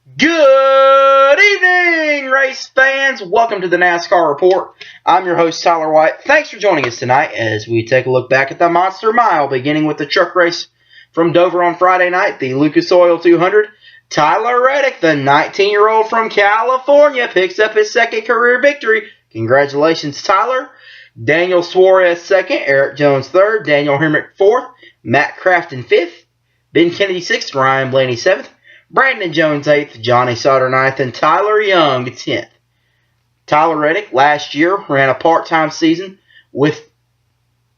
Good evening, race fans. Welcome to the NASCAR Report. I'm your host, Tyler White. Thanks for joining us tonight as we take a look back at the Monster Mile, beginning with the truck race from Dover on Friday night, the Lucas Oil 200. Tyler Reddick, the 19-year-old from California, picks up his second career victory. Congratulations, Tyler. Daniel Suarez second, Eric Jones third, Daniel Hemrick fourth, Matt Crafton fifth, Ben Kennedy sixth, Ryan Blaney seventh, Brandon Jones 8th, Johnny Sauter 9th, and Tyler Young 10th. Tyler Reddick last year ran a part-time season with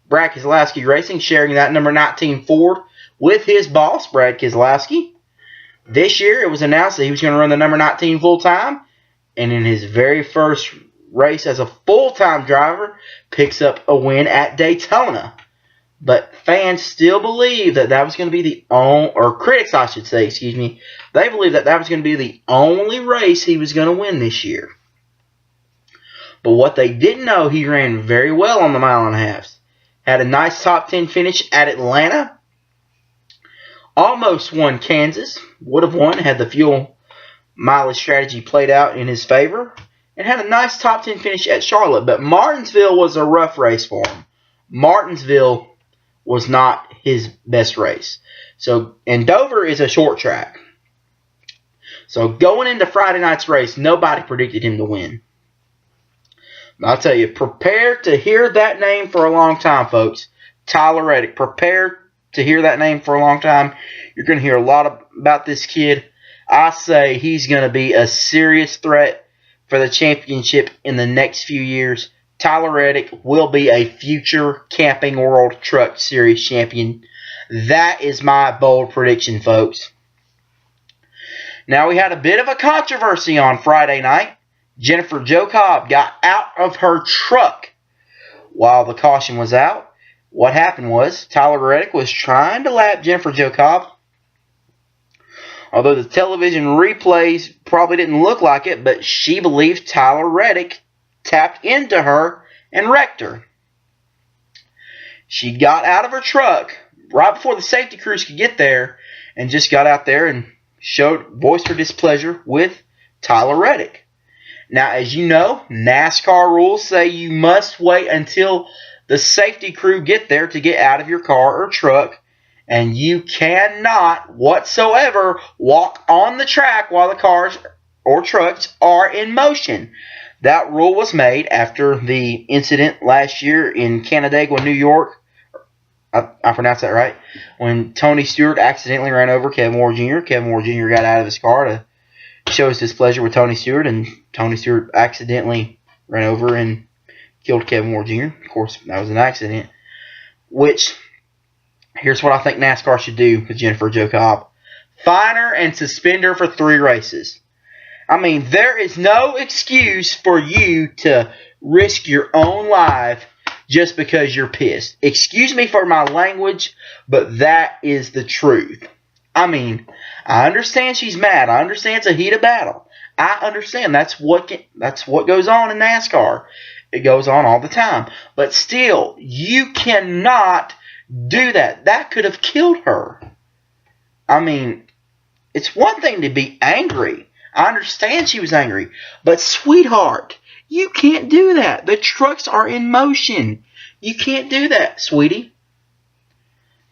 Brad Keselowski Racing, sharing that number 19 Ford with his boss, Brad Keselowski. This year it was announced that he was going to run the number 19 full-time, and in his very first race as a full-time driver, picks up a win at Daytona. But fans still believe that was going to be the only, or critics I should say, they believe that was going to be the only race he was going to win this year. But what they didn't know, he ran very well on the mile and a half. Had a nice top 10 finish at Atlanta. Almost won Kansas. Would have won had the fuel mileage strategy played out in his favor. And had a nice top 10 finish at Charlotte. But Martinsville was a rough race for him. Martinsville was not his best race. And Dover is a short track. So going into Friday night's race, nobody predicted him to win. But I'll tell you, prepare to hear that name for a long time, folks. Tyler Reddick. Prepare to hear that name for a long time. You're going to hear a lot about this kid. I say he's going to be a serious threat for the championship in the next few years. Tyler Reddick will be a future Camping World Truck Series champion. That is my bold prediction, folks. Now, we had a bit of a controversy on Friday night. Jennifer Jo Cobb got out of her truck while the caution was out. What happened was Tyler Reddick was trying to lap Jennifer Jo Cobb. Although the television replays probably didn't look like it, but she believed Tyler Reddick tapped into her and wrecked her. She got out of her truck right before the safety crews could get there and just got out there and voiced her displeasure with Tyler Reddick. Now, as you know, NASCAR rules say you must wait until the safety crew get there to get out of your car or truck, and you cannot whatsoever walk on the track while the cars or trucks are in motion. That rule was made after the incident last year in Canandaigua, New York. I pronounced that right. When Tony Stewart accidentally ran over Kevin Moore Jr. Kevin Moore Jr. got out of his car to show his displeasure with Tony Stewart, and Tony Stewart accidentally ran over and killed Kevin Moore Jr. Of course, that was an accident. Which, here's what I think NASCAR should do with Jennifer Jo Cobb. Fine her and suspend her for 3 races. I mean, there is no excuse for you to risk your own life just because you're pissed. Excuse me for my language, but that is the truth. I mean, I understand she's mad. I understand it's a heat of battle. I understand that's what goes on in NASCAR. It goes on all the time. But still, you cannot do that. That could have killed her. I mean, it's one thing to be angry. I understand she was angry. But, sweetheart, you can't do that. The trucks are in motion. You can't do that, sweetie.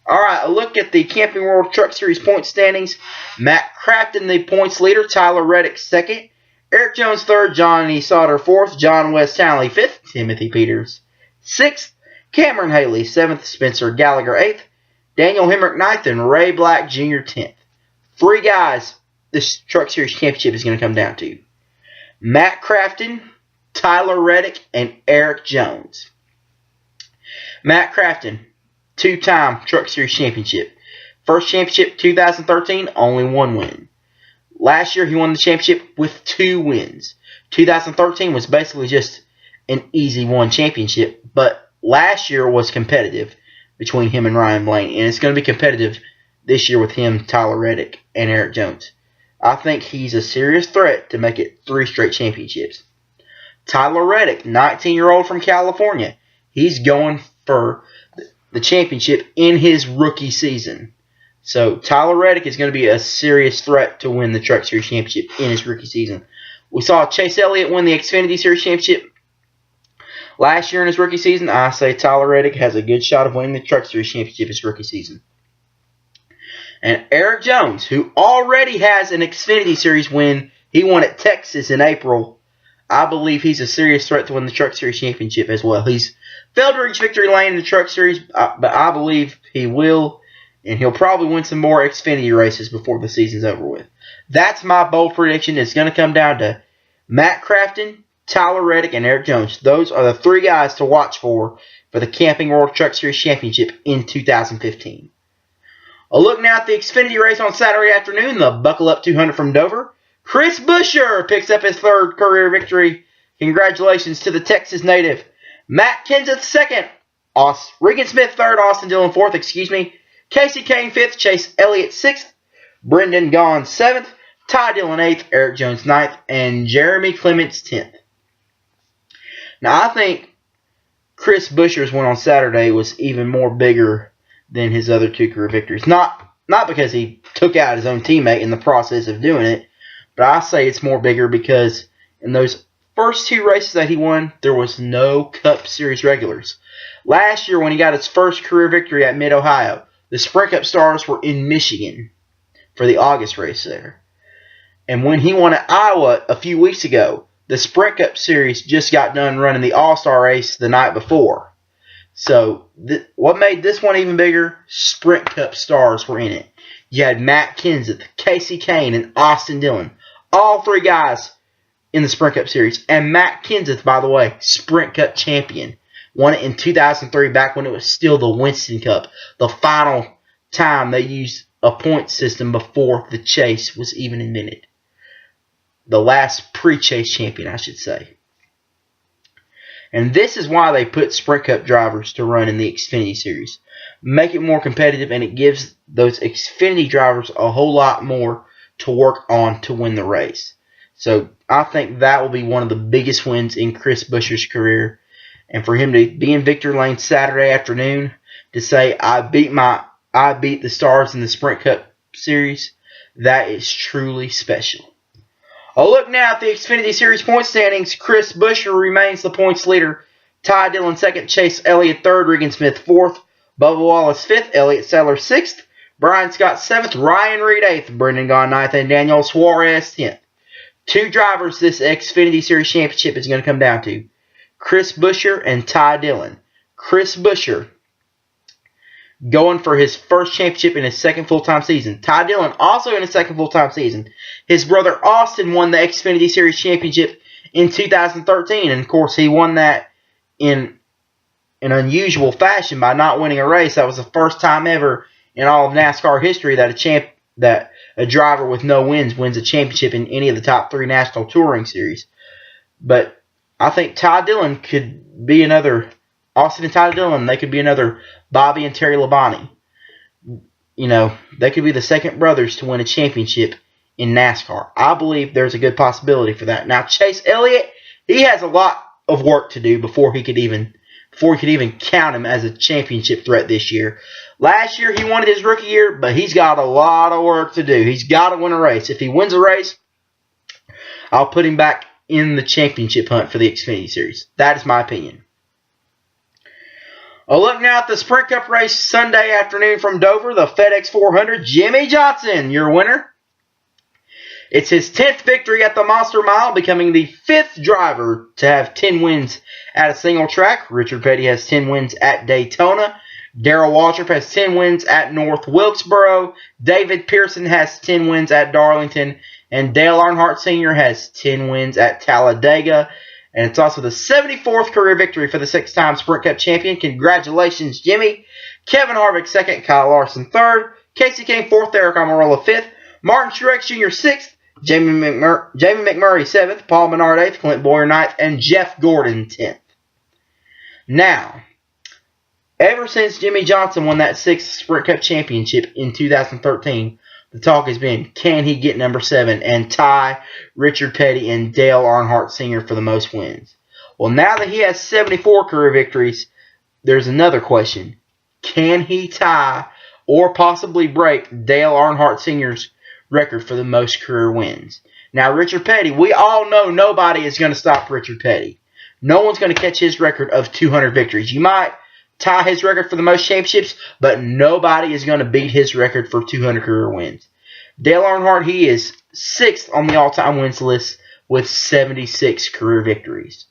All right, a look at the Camping World Truck Series point standings. Matt Crafton, the points leader. Tyler Reddick, second. Eric Jones, third. Johnny Sauter, fourth. John West Townley, fifth. Timothy Peters, sixth. Cameron Haley, seventh. Spencer Gallagher, eighth. Daniel Hemrick, ninth. And Ray Black Jr., 10th. 3 guys this Truck Series Championship is going to come down to: Matt Crafton, Tyler Reddick, and Eric Jones. Matt Crafton, 2-time Truck Series Championship. First championship, 2013, only 1 win. Last year, he won the championship with 2 wins. 2013 was basically just an easy 1 championship, but last year was competitive between him and Ryan Blaney, and it's going to be competitive this year with him, Tyler Reddick, and Eric Jones. I think he's a serious threat to make it 3 straight championships. Tyler Reddick, 19-year-old from California. He's going for the championship in his rookie season. So Tyler Reddick is going to be a serious threat to win the Truck Series Championship in his rookie season. We saw Chase Elliott win the Xfinity Series Championship last year in his rookie season. I say Tyler Reddick has a good shot of winning the Truck Series Championship his rookie season. And Eric Jones, who already has an Xfinity Series win, he won at Texas in April. I believe he's a serious threat to win the Truck Series Championship as well. He's failed to reach victory lane in the Truck Series, but I believe he will, and he'll probably win some more Xfinity races before the season's over with. That's my bold prediction. It's going to come down to Matt Crafton, Tyler Reddick, and Eric Jones. Those are the three guys to watch for the Camping World Truck Series Championship in 2015. A look now at the Xfinity race on Saturday afternoon, the Buckle Up 200 from Dover. Chris Buescher picks up his third career victory. Congratulations to the Texas native. Matt Kenseth second. Regan Smith third. Austin Dillon fourth. Casey Kane fifth. Chase Elliott sixth. Brendan Gaughan seventh. Ty Dillon eighth. Eric Jones ninth. And Jeremy Clements 10th. Now I think Chris Buescher's win on Saturday was even more bigger than his other two career victories. Not because he took out his own teammate in the process of doing it, but I say it's more bigger because in those first two races that he won, there was no Cup Series regulars. Last year when he got his first career victory at Mid-Ohio, the Sprint Cup stars were in Michigan for the August race there. And when he won at Iowa a few weeks ago, the Sprint Cup Series just got done running the All-Star race the night before. So, what made this one even bigger? Sprint Cup stars were in it. You had Matt Kenseth, Casey Kane, and Austin Dillon. All three guys in the Sprint Cup Series. And Matt Kenseth, by the way, Sprint Cup champion. Won it in 2003, back when it was still the Winston Cup. The final time they used a point system before the chase was even invented. The last pre-chase champion, I should say. And this is why they put Sprint Cup drivers to run in the Xfinity Series. Make it more competitive, and it gives those Xfinity drivers a whole lot more to work on to win the race. So I think that will be one of the biggest wins in Chris Buescher's career. And for him to be in victory lane Saturday afternoon to say, I beat the stars in the Sprint Cup Series, that is truly special. A look now at the Xfinity Series point standings. Chris Buescher remains the points leader. Ty Dillon second, Chase Elliott third, Regan Smith fourth, Bubba Wallace fifth, Elliott Sadler sixth, Brian Scott seventh, Ryan Reed eighth, Brendan Gaughan ninth, and Daniel Suarez 10th. Two drivers this Xfinity Series Championship is going to come down to. Chris Buescher and Ty Dillon. Chris Buescher going for his first championship in his second full-time season. Ty Dillon also in his second full-time season. His brother Austin won the Xfinity Series Championship in 2013. And, of course, he won that in an unusual fashion by not winning a race. That was the first time ever in all of NASCAR history that a driver with no wins wins a championship in any of the top three National Touring Series. But I think Ty Dillon could be another... Austin and Ty Dillon, they could be another Bobby and Terry Labonte. You know, they could be the second brothers to win a championship in NASCAR. I believe there's a good possibility for that. Now, Chase Elliott, he has a lot of work to do before he could even count him as a championship threat this year. Last year, he won it his rookie year, but he's got a lot of work to do. He's got to win a race. If he wins a race, I'll put him back in the championship hunt for the Xfinity Series. That is my opinion. A look now at the Sprint Cup race Sunday afternoon from Dover, the FedEx 400. Jimmie Johnson, your winner. It's his 10th victory at the Monster Mile, becoming the 5th driver to have 10 wins at a single track. Richard Petty has 10 wins at Daytona. Darrell Waltrip has 10 wins at North Wilkesboro. David Pearson has 10 wins at Darlington. And Dale Earnhardt Sr. has 10 wins at Talladega. And it's also the 74th career victory for the 6-time Sprint Cup champion. Congratulations, Jimmy. Kevin Harvick second, Kyle Larson third, Casey Kane fourth, Eric Almirola fifth, Martin Truex Jr. sixth, Jamie McMurray seventh, Paul Menard eighth, Clint Boyer ninth, and Jeff Gordon 10th. Now, ever since Jimmie Johnson won that 6th Sprint Cup championship in 2013, the talk has been, can he get number 7 and tie Richard Petty and Dale Earnhardt Sr. for the most wins? Well, now that he has 74 career victories, there's another question. Can he tie or possibly break Dale Earnhardt Sr.'s record for the most career wins. Now, Richard Petty, we all know nobody is going to stop Richard Petty. No one's going to catch his record of 200 victories. You might tie his record for the most championships, but nobody is going to beat his record for 200 career wins. Dale Earnhardt, he is 6th on the all-time wins list with 76 career victories.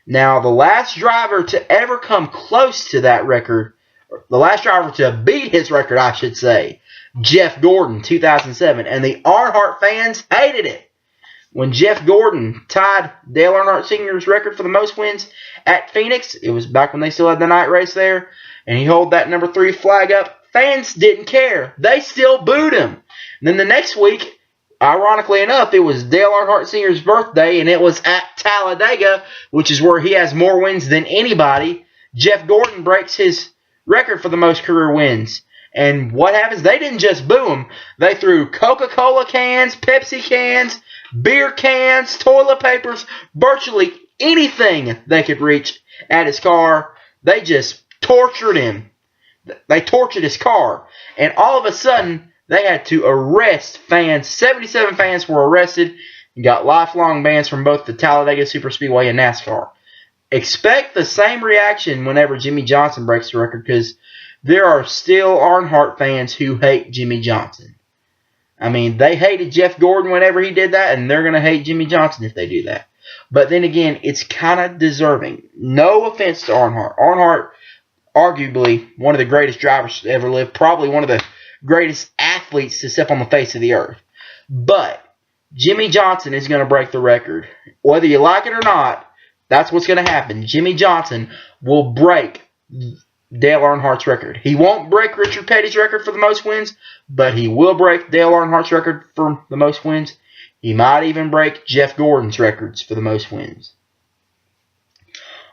Now, the last driver to ever come close to that record, the last driver to beat his record, I should say, Jeff Gordon, 2007. And the Earnhardt fans hated it. When Jeff Gordon tied Dale Earnhardt Sr.'s record for the most wins at Phoenix, it was back when they still had the night race there, and he held that number 3 flag up, fans didn't care. They still booed him. And then the next week, ironically enough, it was Dale Earnhardt Sr.'s birthday, and it was at Talladega, which is where he has more wins than anybody. Jeff Gordon breaks his record for the most career wins. And what happens? They didn't just boo him. They threw Coca-Cola cans, Pepsi cans, beer cans, toilet papers, virtually anything they could reach at his car. They just tortured him. They tortured his car. And all of a sudden, they had to arrest fans. 77 fans were arrested and got lifelong bans from both the Talladega Superspeedway and NASCAR. Expect the same reaction whenever Jimmy Johnson breaks the record, because there are still Earnhardt fans who hate Jimmy Johnson. I mean, they hated Jeff Gordon whenever he did that, and they're going to hate Jimmy Johnson if they do that. But then again, it's kind of deserving. No offense to Earnhardt. Earnhardt, arguably one of the greatest drivers to ever live, probably one of the greatest athletes to step on the face of the earth. But Jimmy Johnson is going to break the record. Whether you like it or not, that's what's going to happen. Jimmy Johnson will break Dale Earnhardt's record. He won't break Richard Petty's record for the most wins, but he will break Dale Earnhardt's record for the most wins. He might even break Jeff Gordon's records for the most wins.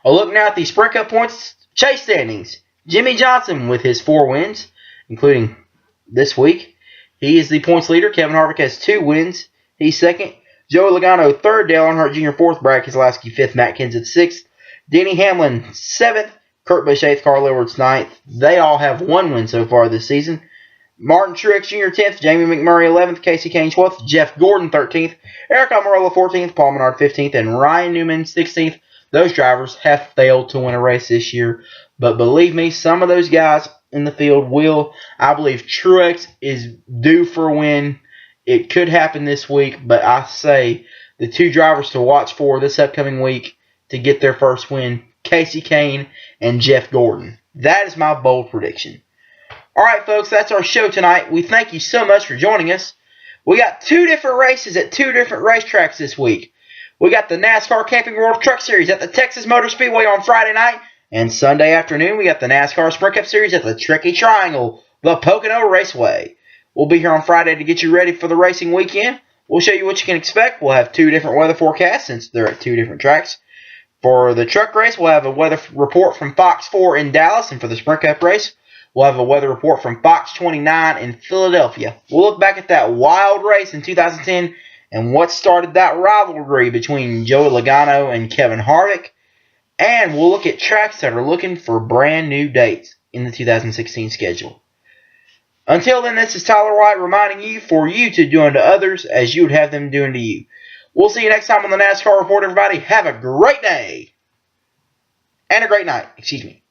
I'll look now at the Sprint Cup points chase standings. Jimmy Johnson with his 4 wins, including this week. He is the points leader. Kevin Harvick has 2 wins. He's second. Joey Logano 3rd. Dale Earnhardt Jr. 4th. Brad Keselowski 5th. Matt Kenseth 6th. Denny Hamlin 7th. Kurt Busch 8th. Carl Edwards 9th. They all have 1 win so far this season. Martin Truex Jr. 10th. Jamie McMurray 11th. Casey Kane 12th. Jeff Gordon 13th. Eric Almirola 14th. Paul Menard 15th. And Ryan Newman 16th. Those drivers have failed to win a race this year. But believe me, some of those guys in the field will. I believe Truex is due for a win. It could happen this week, but I say the 2 drivers to watch for this upcoming week to get their first win, Casey Kane and Jeff Gordon. That is my bold prediction. All right, folks, that's our show tonight. We thank you so much for joining us. We got 2 different races at 2 different racetracks this week. We got the NASCAR Camping World Truck Series at the Texas Motor Speedway on Friday night. And Sunday afternoon, we got the NASCAR Sprint Cup Series at the Tricky Triangle, the Pocono Raceway. We'll be here on Friday to get you ready for the racing weekend. We'll show you what you can expect. We'll have 2 different weather forecasts since they're at 2 different tracks. For the truck race, we'll have a weather report from Fox 4 in Dallas. And for the Sprint Cup race, we'll have a weather report from Fox 29 in Philadelphia. We'll look back at that wild race in 2010 and what started that rivalry between Joey Logano and Kevin Harvick. And we'll look at tracks that are looking for brand new dates in the 2016 schedule. Until then, this is Tyler White reminding you for you to do unto others as you would have them do unto you. We'll see you next time on the NASCAR Report, everybody. Have a great day. And a great night. Excuse me.